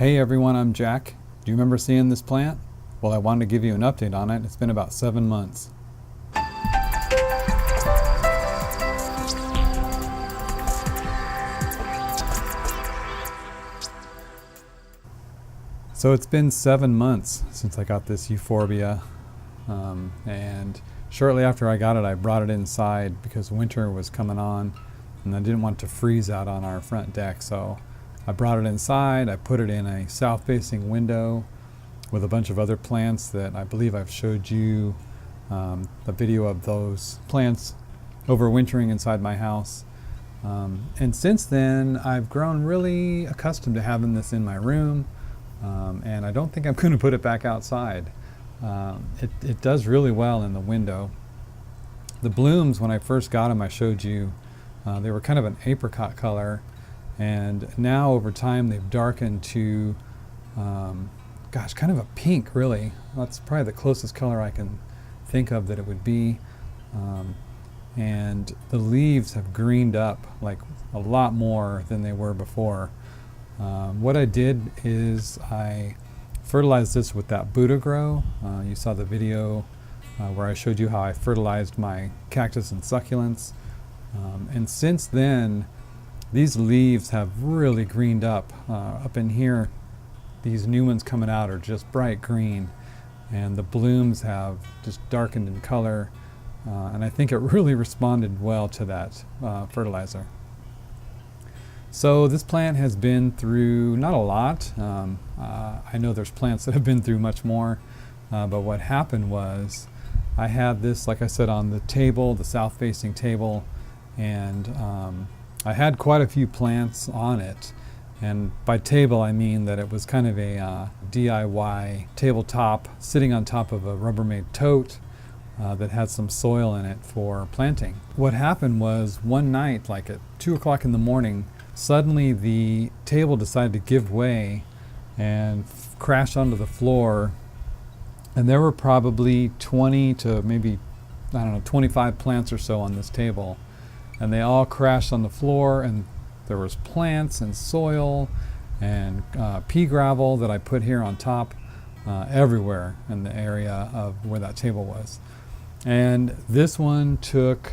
Hey everyone, I'm Jack. Do you remember seeing this plant? Well, I wanted to give you an update on it. It's been about 7 months. So it's been 7 months since I got this Euphorbia, and shortly after I got it, I brought it inside because winter was coming on and I didn't want it to freeze out on our front deck. So I brought it inside, I put it in a south-facing window with a bunch of other plants that I believe I've showed you the video of those plants overwintering inside my house. And since then, I've grown really accustomed to having this in my room. And I don't think I'm going to put it back outside. It does really well in the window. The blooms, when I first got them, I showed you, they were kind of an apricot color, and now over time they've darkened to, kind of a pink, really. That's probably the closest color I can think of that it would be. And the leaves have greened up like a lot more than they were before. What I did is I fertilized this with that Buddha Grow. You saw the video where I showed you how I fertilized my cactus and succulents. And since then, these leaves have really greened up. Up in here, these new ones coming out are just bright green, and the blooms have just darkened in color. And I think it really responded well to that fertilizer. So this plant has been through not a lot. I know there's plants that have been through much more, but what happened was I had this, like I said, on the table, the south-facing table, and I had quite a few plants on it. And by table, I mean that it was kind of a DIY tabletop sitting on top of a Rubbermaid tote that had some soil in it for planting. What happened was one night, like at 2 o'clock in the morning, suddenly the table decided to give way and crash onto the floor, and there were probably 20 to maybe, 25 plants or so on this table, and they all crashed on the floor, and there was plants and soil and pea gravel that I put here on top everywhere in the area of where that table was. And this one took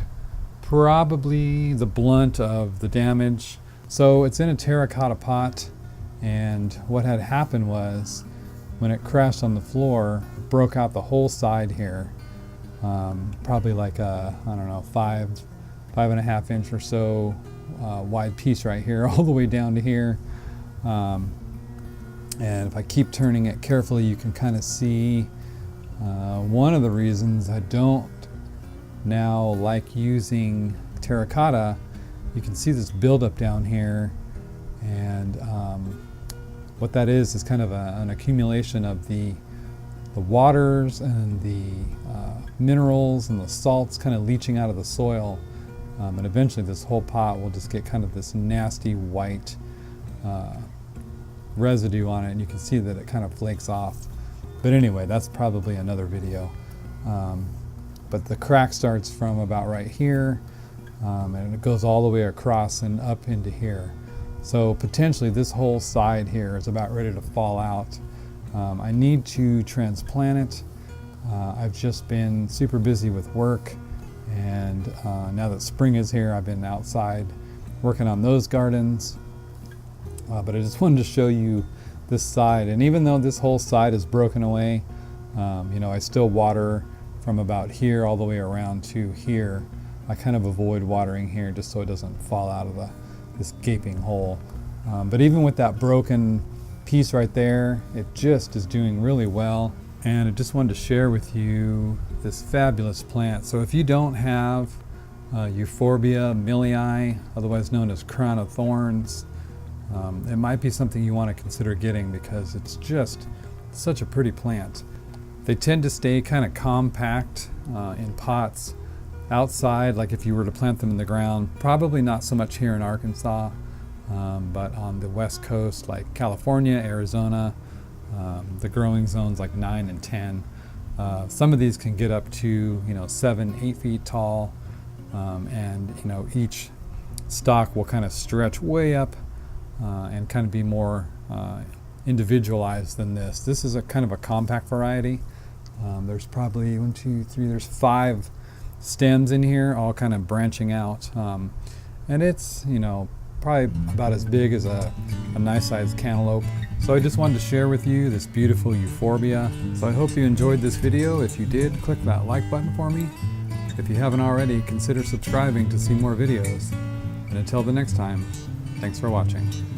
probably the blunt of the damage. So it's in a terracotta pot, and what had happened was when it crashed on the floor, it broke out the whole side here, probably like a, 5.5 inch or so wide piece right here, all the way down to here. And if I keep turning it carefully, you can kind of see one of the reasons I don't now like using terracotta. You can see this buildup down here, and what that is kind of an accumulation of the waters and the minerals and the salts kind of leaching out of the soil, and eventually this whole pot will just get kind of this nasty white residue on it, and you can see that it kind of flakes off. But anyway, that's probably another video. But the crack starts from about right here, and it goes all the way across and up into here. So potentially this whole side here is about ready to fall out. I need to transplant it. I've just been super busy with work, and now that spring is here, I've been outside working on those gardens. But I just wanted to show you this side, and even though this whole side is broken away, I still water from about here all the way around to here. I kind of avoid watering here just so it doesn't fall out of this gaping hole. But even with that broken piece right there, it just is doing really well. And I just wanted to share with you this fabulous plant. So if you don't have Euphorbia millii, otherwise known as Crown of Thorns, it might be something you want to consider getting because it's just such a pretty plant. They tend to stay kind of compact in pots outside, like if you were to plant them in the ground. Probably not so much here in Arkansas, but on the west coast like California, Arizona, the growing zones like 9 and 10. Some of these can get up to 7-8 feet tall, and each stalk will kind of stretch way up and kind of be more individualized than this. This is a kind of a compact variety. There's probably 1, 2, 3, there's 5 stems in here, all kind of branching out. And it's, you know, probably about as big as a nice sized cantaloupe. So I just wanted to share with you this beautiful Euphorbia. So I hope you enjoyed this video. If you did, click that like button for me. If you haven't already, consider subscribing to see more videos. And until the next time, thanks for watching.